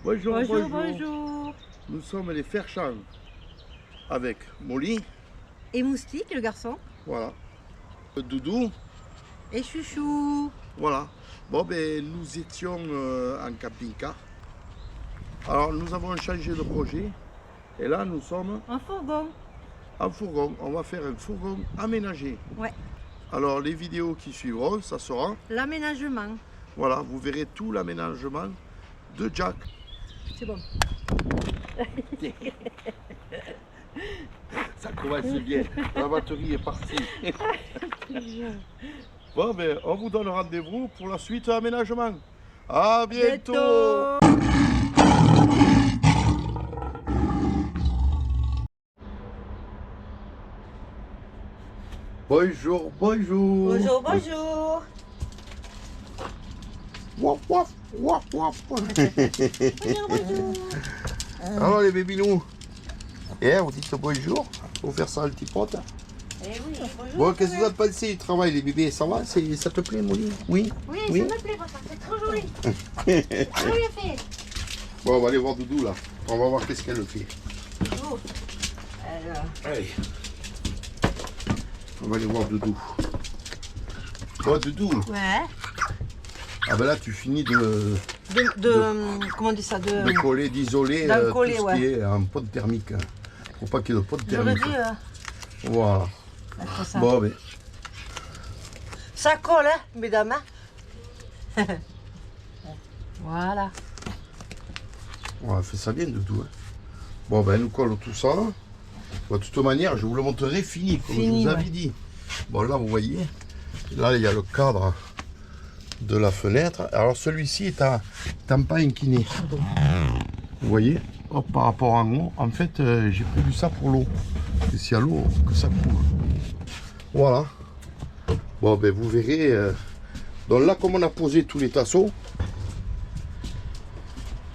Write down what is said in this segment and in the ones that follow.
Bonjour, Bonjour, bonjour. bonjour. Nous sommes les Ferchamps avec Molly, Et Moustique, le garçon. voilà. Doudou, Et Chouchou. voilà. Bon, ben, nous étions en camping-car. Alors, nous avons changé de projet. Et là, nous sommes En fourgon. en fourgon. On va faire un fourgon aménagé. Ouais. Alors, les vidéos qui suivront, ça sera, L'aménagement. voilà, vous verrez tout l'aménagement de Jack. C'est bon. Ça commence bien. La batterie est partie. Bon, ben, on vous donne rendez-vous pour la suite aménagement. À bientôt. Bonjour, bonjour. Bonjour, bonjour. Waf, waf, waf, waf. Bonjour, bonjour. Alors les bébinous, vous dites bonjour. Faut faire ça un petit pote. Eh oui, bonjour. Bon, qu'est-ce que vous avez pensé du travail, les bébés? Ça va? Ça te plaît, Molly? Oui? Oui, Oui. ça me plaît, papa. C'est trop joli. Trop bien fait. Bon, on va aller voir Doudou là. On va voir qu'est-ce qu'elle fait. Oh. Alors. Allez. On va aller voir Doudou. Bon, Doudou. Ouais. Ah ben là, tu finis Comment on dit ça de coller, d'isoler D'encoller, tout ce qui est en pote thermique. Faut pas qu'il y ait de pote J'aurais thermique. dû Voilà. mettre ça. Bon, ben. Ça colle, hein, mesdames. Hein. Voilà. On a fait ça bien, Doudou. Hein. Bon, ben, elle nous colle tout ça. Bon, de toute manière, je vous le montrerai fini, comme Fini, je vous avais dit. Bon, là, vous voyez, là, il y a le cadre de la fenêtre. Alors, celui-ci est en pas incliné. Vous voyez, hop, par rapport en haut, en fait, j'ai prévu ça pour l'eau. Et s'il y a l'eau, que ça coule. Voilà. Bon, ben, vous verrez. Donc là, comme on a posé tous les tasseaux,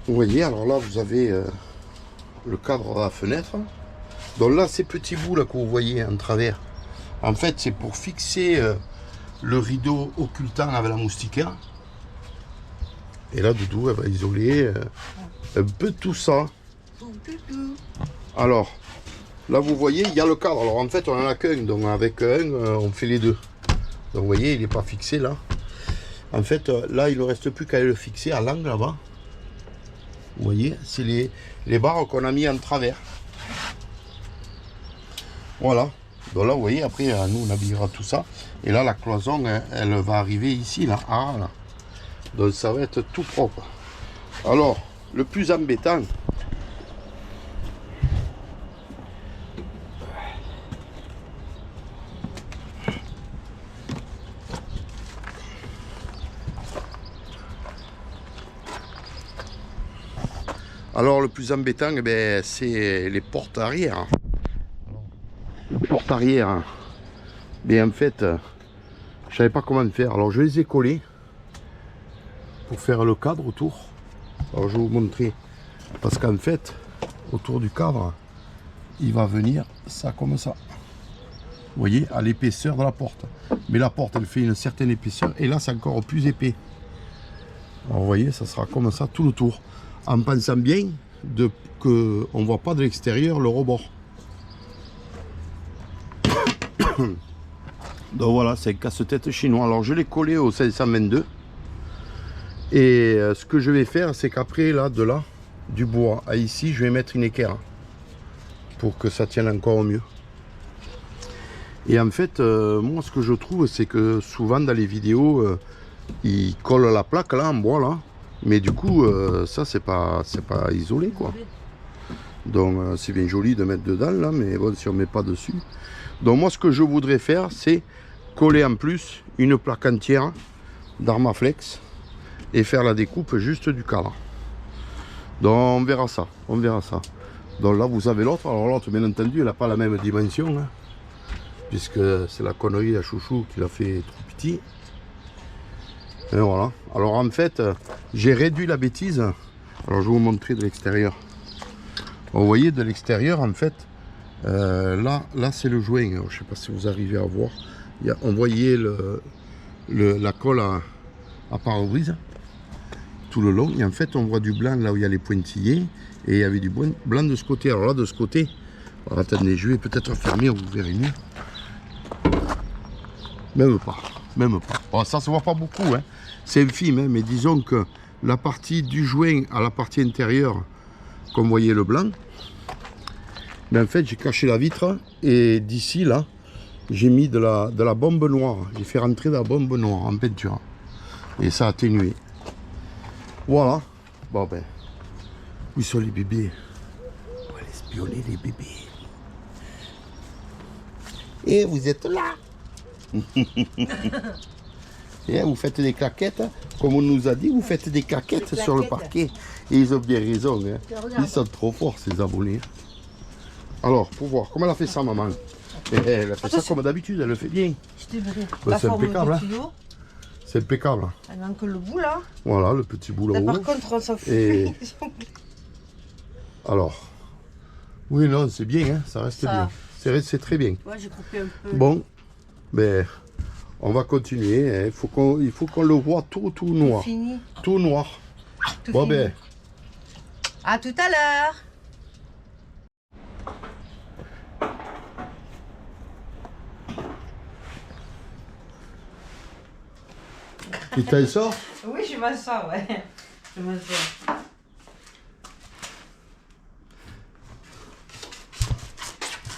vous voyez, alors là, vous avez le cadre de la fenêtre. Donc là, ces petits bouts là que vous voyez en travers, en fait, c'est pour fixer le rideau occultant avec la moustiquaire. Et là, Doudou, elle va isoler un peu tout ça. Alors, là, vous voyez, il y a le cadre. Alors, en fait, on en a qu'un. Donc, avec un, on fait les deux. Donc, vous voyez, il n'est pas fixé là. En fait, là, il ne reste plus qu'à le fixer à l'angle là-bas. Vous voyez, c'est les barres qu'on a mis en travers. Voilà. Donc là, vous voyez, après, nous, on habillera tout ça. Et là, la cloison, elle va arriver ici, là. Ah, là. Donc, ça va être tout propre. Alors, le plus embêtant, eh ben, c'est les portes arrière. Les portes arrière, mais en fait, je savais pas comment faire. Alors, je les ai collées pour faire le cadre autour. Alors, je vais vous montrer. Parce qu'en fait, autour du cadre, il va venir ça comme ça. Vous voyez, à l'épaisseur de la porte. Mais la porte, elle fait une certaine épaisseur. Et là, c'est encore plus épais. Alors, vous voyez, ça sera comme ça tout le tour. En pensant bien qu'on ne voit pas de l'extérieur le rebord. Donc voilà, c'est un casse-tête chinois. Alors je l'ai collé au 522. Et ce que je vais faire, c'est qu'après, là, de là, du bois à ici, je vais mettre une équerre. Pour que ça tienne encore mieux. Et en fait, moi, ce que je trouve, c'est que souvent dans les vidéos, ils collent la plaque là, en bois là. Mais du coup, ça, c'est pas isolé, quoi. Donc, c'est bien joli de mettre dedans là, mais bon, si on ne met pas dessus. Donc, moi, ce que je voudrais faire, c'est coller en plus une plaque entière d'Armaflex et faire la découpe juste du cadre. Donc, on verra ça. On verra ça. Donc là, vous avez l'autre. Alors, l'autre, bien entendu, elle n'a pas la même dimension, hein, puisque c'est la connerie à Chouchou qui l'a fait trop petit. Et voilà. Alors en fait, j'ai réduit la bêtise. Alors je vais vous montrer de l'extérieur. Vous voyez, de l'extérieur, en fait, là c'est le joint. Alors, je ne sais pas si vous arrivez à voir. On voyait la colle à pare-brise. tout le long. Et en fait, on voit du blanc là où il y a les pointillés. Et il y avait du blanc de ce côté. Alors là, de ce côté, alors, attendez, je vais peut-être fermer, vous verrez mieux. Même pas, même pas. Bon, ça se voit pas beaucoup, hein. C'est infime, hein, mais disons que la partie du joint à la partie intérieure, comme vous voyez le blanc, mais en fait, j'ai caché la vitre et d'ici là, j'ai mis de la bombe noire. J'ai fait rentrer de la bombe noire en peinture. Et ça a atténué. Voilà. Bon ben, où sont les bébés? On va aller espionner les bébés. Et vous êtes là. Et vous faites des claquettes, comme on nous a dit, vous faites des claquettes sur le parquet. Et ils ont bien raison, hein. Ils sont trop forts ces abonnés. Alors, pour voir, comment elle a fait ça, maman? Elle a fait ça comme d'habitude, elle le fait bien. C'est impeccable, hein. C'est impeccable. Elle manque le bout là. Voilà, le petit bout là-haut. Par contre, on s'en fout. Et... alors, oui, non, c'est bien, hein, ça reste bien. C'est très bien. Ouais, j'ai coupé un peu. Bon, ben, on va continuer. Hein. Il faut qu'on le voit tout noir. Fini. Tout noir. Tout bon, fini. ben. À tout à l'heure. Tu t'en sors? Oui, je m'en sors, ouais. Je m'en sors.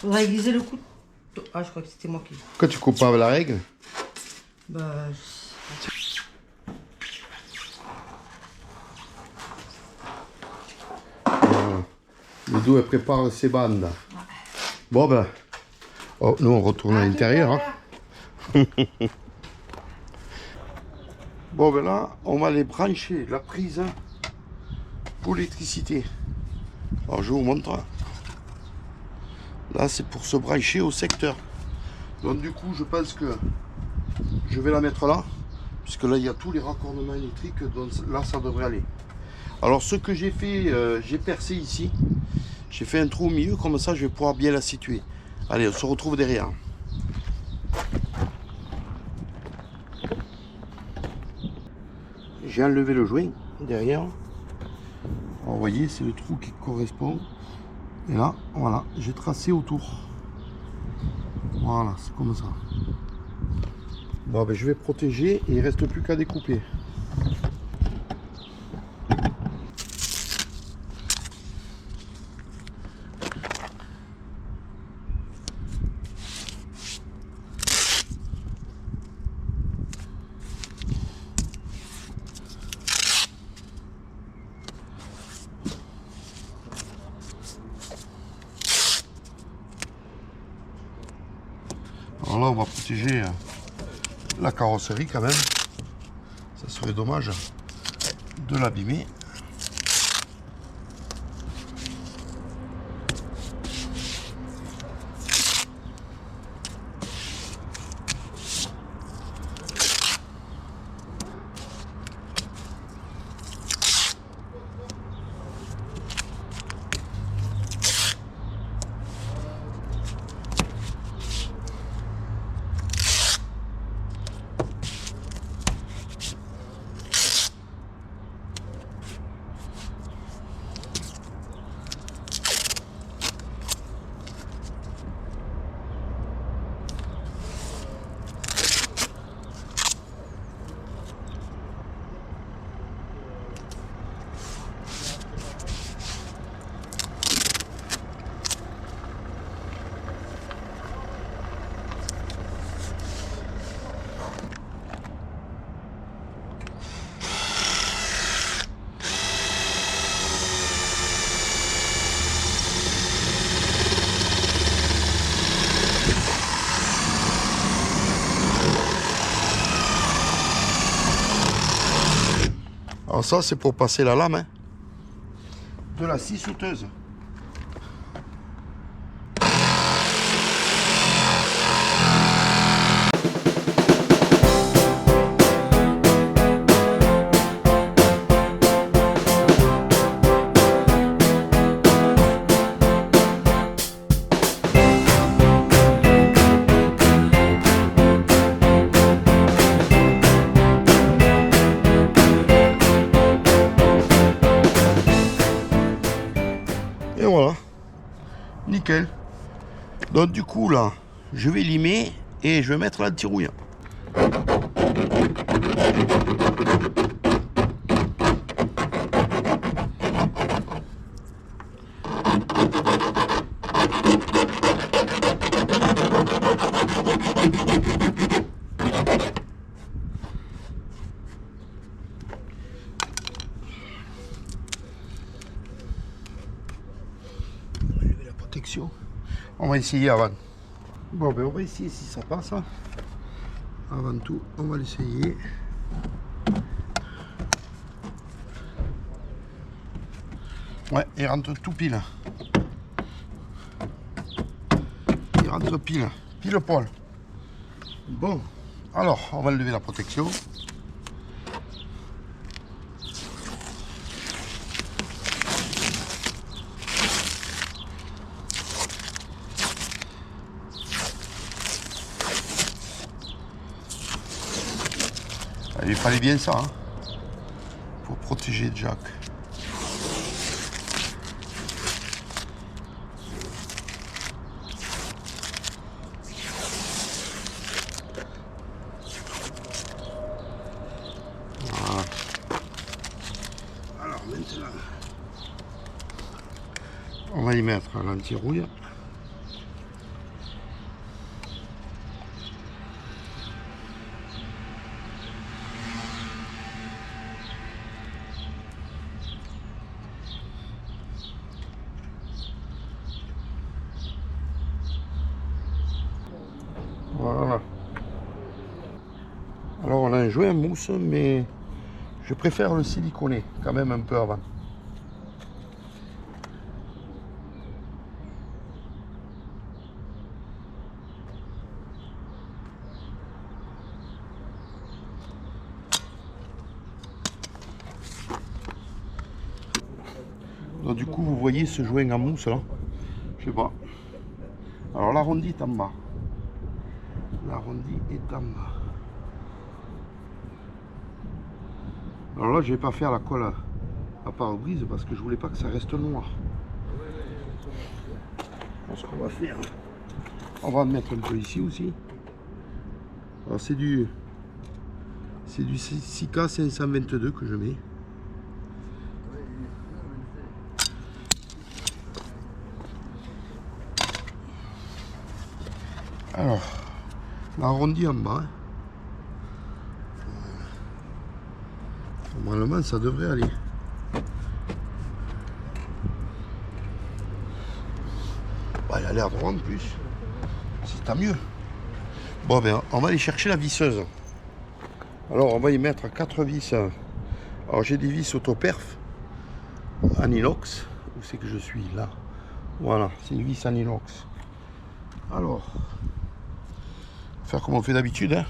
Faudrait aiguiser le couteau. Ah, je crois que c'était moi qui... Pourquoi tu coupes pas avec la règle? Bah... Le dos, elle prépare ses bandes. Ouais. Bon, ben... oh, nous, on retourne à l'intérieur. Hein. Bon, ben là, on va les brancher, la prise pour l'électricité. Alors, je vous montre. Là, c'est pour se brancher au secteur. Donc, du coup, je pense que je vais la mettre là. Puisque là, il y a tous les raccordements électriques. Donc, là, ça devrait aller. Alors, ce que j'ai fait, j'ai percé ici. J'ai fait un trou au milieu. Comme ça, je vais pouvoir bien la situer. Allez, on se retrouve derrière. J'ai enlevé le joint derrière. Alors, vous voyez, c'est le trou qui correspond. Et là, voilà, j'ai tracé autour. Voilà, c'est comme ça. Bon, ben, je vais protéger et il ne reste plus qu'à découper. Alors là, on va protéger la carrosserie quand même. Ça serait dommage de l'abîmer. Alors ça, c'est pour passer la lame, hein, de la scie sauteuse. Et voilà. Nickel. Donc du coup là, je vais limer et je vais mettre l'anti-rouille. La protection. On va essayer avant. Bon ben on va essayer si ça passe. Avant tout, on va l'essayer. Ouais, il rentre tout pile. Il rentre pile poil. Bon, alors on va lever la protection. Il fallait bien ça, hein, pour protéger Jack. Voilà. Alors maintenant, on va y mettre l'anti-rouille. Voilà. Alors on a joué un mousse, mais je préfère le siliconé quand même un peu avant. Donc du coup vous voyez ce joint en mousse là, je sais pas. Alors l'arrondi est en bas. L'arrondi est en bas. Alors là je vais pas faire la colle à pare-brise parce que je voulais pas que ça reste noir. Ce qu'on va faire, on va en mettre un peu ici aussi. Alors c'est du 6K 522 que je mets. Alors, l'arrondi en bas. Normalement, ça devrait aller. Bah, il a l'air droit en plus. C'est tant mieux. Bon, ben, on va aller chercher la visseuse. Alors, on va y mettre 4 vis. Alors, j'ai des vis autoperf en inox. Où c'est que je suis là? Voilà, c'est une vis en inox. Alors, faire comme on fait d'habitude, hein.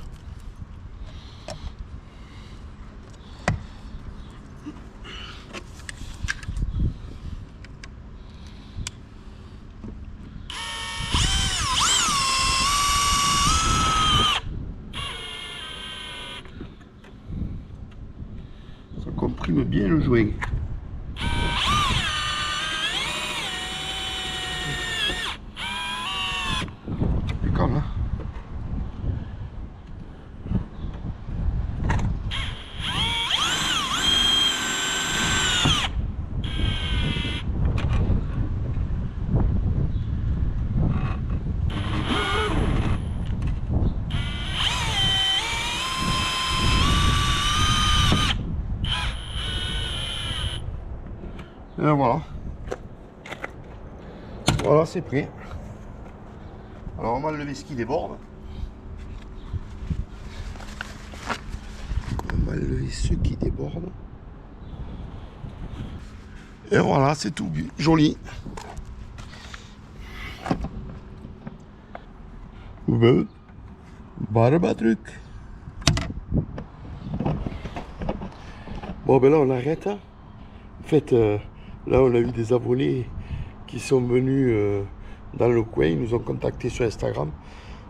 Ça comprime bien le joint. Et comme là. Et voilà. Voilà, c'est prêt. Alors on va enlever ce qui déborde. On va enlever ce qui déborde. Et voilà, c'est tout joli. Barbe truc. Bon ben là on arrête. En fait, là on a eu des abonnés qui sont venus dans le coin, ils nous ont contactés sur Instagram.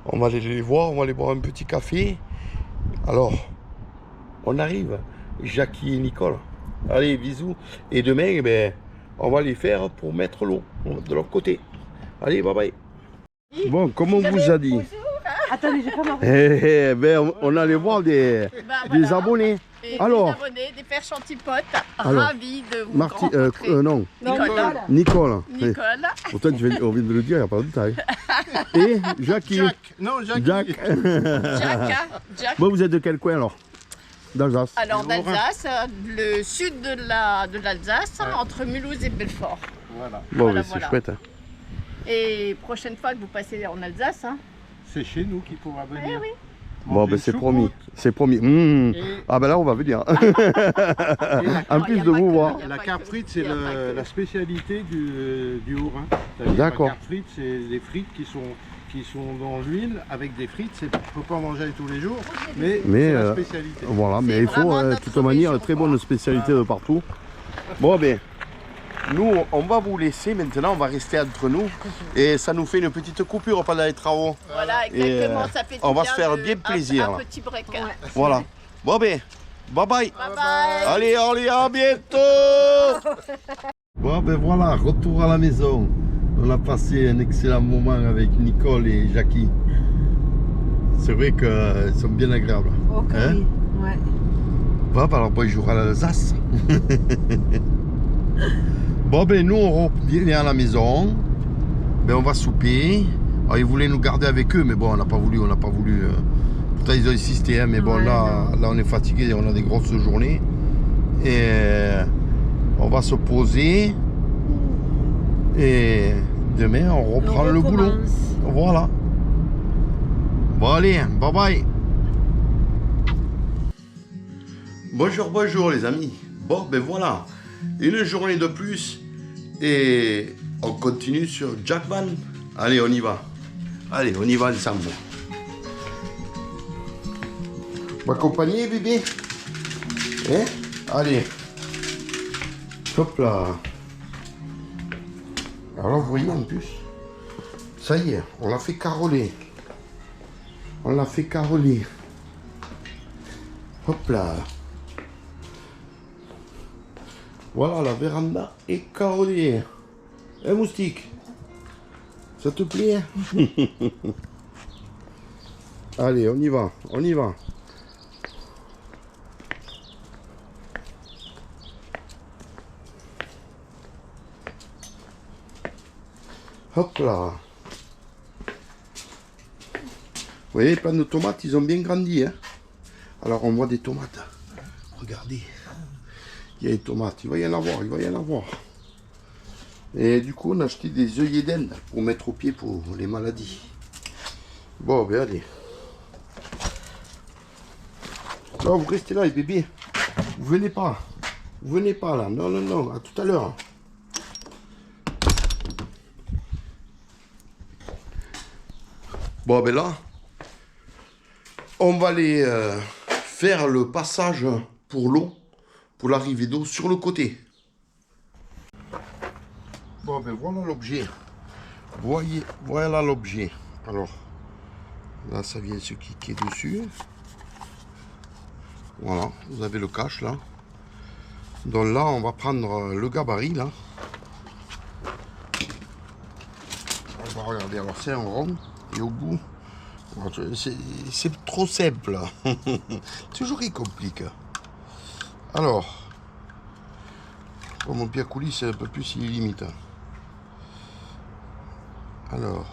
On va aller les voir, on va aller boire un petit café. Alors, on arrive, Jackie et Nicole. Allez, bisous. Et demain, eh ben, on va les faire pour mettre l'eau de l'autre côté. Allez, bye bye. Bon, comme on vous a dit, Attendez, j'ai pas ma ben, on allait voir des abonnés. Et Alors, des abonnés, des pères chantipotes, alors, ravis de vous Marty, rencontrer. non, Nicole. Nicole. Nicole. Pourtant, on vient de le dire, il n'y a pas de détail. Et Jackie. Jack. Jack. Bon, vous êtes de quel coin alors? D'Alsace. Alors d'Alsace, le sud de l'Alsace, entre Mulhouse et Belfort. Voilà. Bon, Voilà, mais c'est voilà. chouette. Hein. Et prochaine fois que vous passez en Alsace, hein, C'est chez nous qu'il pourra venir. eh oui. Bon, ben c'est promis. C'est promis. Et- Ah, ben là, on va venir. En Alors, plus y a de pas vous que- voir. y a La pas carte que- frite, c'est y a pas que- la spécialité du Haut-Rhin. C'est-à-dire D'accord. La carte frite, c'est des frites qui sont dans l'huile avec des frites. On ne peut pas en manger tous les jours, mais, Mais, c'est la spécialité. Voilà, mais C'est il faut, vraiment de notre toute manière, région, très quoi. bonne spécialité de partout. Bon, ben, nous, on va vous laisser maintenant, on va rester entre nous. Et ça nous fait une petite coupure pendant les travaux. Voilà, Et, exactement. Ça fait on du va bien se faire de- bien plaisir, Un là. petit break. Voilà. Bon, ben, bye bye. Bye bye. Allez, à bientôt. Bon, ben voilà, retour à la maison. On a passé un excellent moment avec Nicole et Jackie. C'est vrai qu'ils sont bien agréables. Ok, Hein? ouais. Bon, ben alors bonjour à l'Alsace. Bon, ben nous on revient à la maison. Ben on va souper. Alors, ils voulaient nous garder avec eux, mais bon, on n'a pas voulu. Pourtant, ils ont insisté, hein, mais bon, Ouais, là, on est fatigué, on a des grosses journées. Et on va se poser. Et demain, on reprend le boulot. recommence. Voilà. Bon, allez, bye bye. Bonjour les amis. Bon, ben voilà. Une journée de plus. Et on continue sur Jack Van. Allez, on y va. Allez, on y va ensemble. M'accompagner, bébé? Hein? Allez. Hop là. Alors, vous voyez en plus, ça y est, on l'a fait caroler. On l'a fait caroler. Hop là. Voilà, la véranda est carrelée. Hein, moustique? Ça te plaît? Allez, on y va, on y va. Hop là. Vous voyez, les plants de tomates, ils ont bien grandi. Hein. Alors, on voit des tomates. Regardez. Il y a des tomates. Il va y en avoir, il va y en avoir. Et du coup, on a acheté des œillets d'Inde pour mettre au pied pour les maladies. Bon, ben allez. Non, vous restez là, les bébés. Vous venez pas. Vous venez pas là. Non, non, non. À tout à l'heure. Bon, ben là, on va aller faire le passage pour l'eau, pour l'arrivée d'eau sur le côté. Bon, ben voilà l'objet. Voyez, voilà l'objet. Alors, là, ça vient se cliquer dessus. Voilà, vous avez le cache là. Donc là, on va prendre le gabarit là. On va regarder, alors c'est un rond. Et au bout, c'est trop simple. Toujours il complique. Alors, pour mon pied coulis, c'est un peu plus il limite. Alors,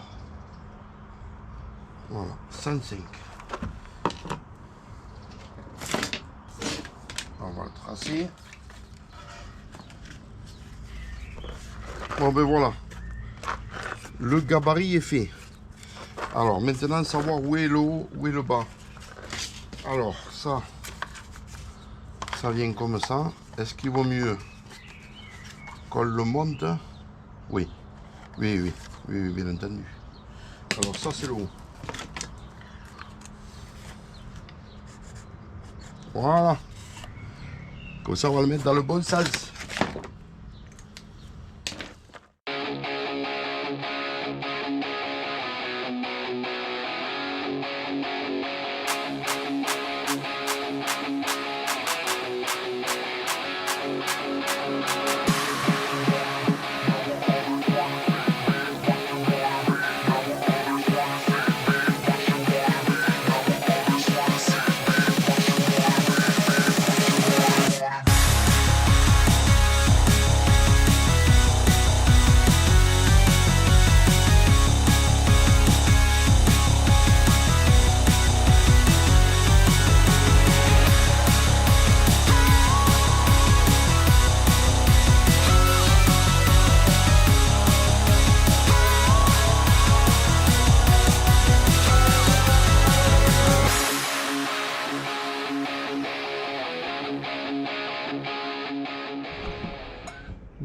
voilà, 105. On va le tracer. Bon ben voilà. Le gabarit est fait. Alors maintenant savoir où est le haut, où est le bas. Alors ça vient comme ça. Est-ce qu'il vaut mieux qu'on le monte? Oui. Oui, bien entendu. Alors ça c'est le haut. Voilà. Comme ça on va le mettre dans le bon sens.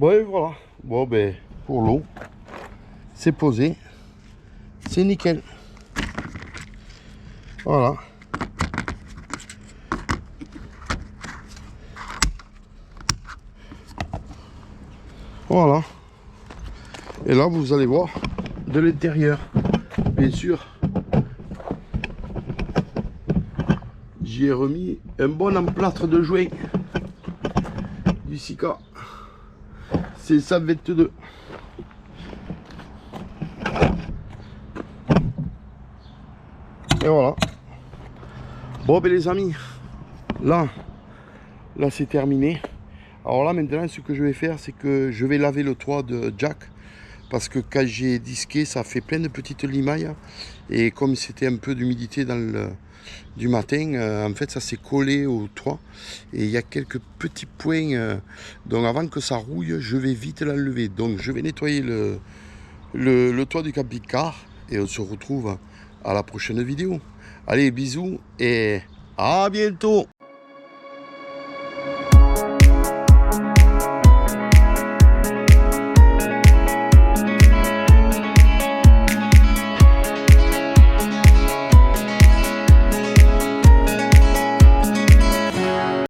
Bon et voilà. Bon ben pour l'eau, c'est posé. C'est nickel. Voilà. Voilà. Et là vous allez voir de l'intérieur. Bien sûr. J'y ai remis un bon emplâtre de joint du Sika. C'est 122. Et voilà. Bon ben les amis, là c'est terminé. Alors là maintenant ce que je vais faire, c'est que je vais laver le toit de Jack. Parce que quand j'ai disqué, ça fait plein de petites limailles. Et comme c'était un peu d'humidité du matin, en fait ça s'est collé au toit. Et il y a quelques petits points. Donc avant que ça rouille, je vais vite l'enlever. Donc je vais nettoyer le toit du camping-car. Et on se retrouve à la prochaine vidéo. Allez, bisous et à bientôt.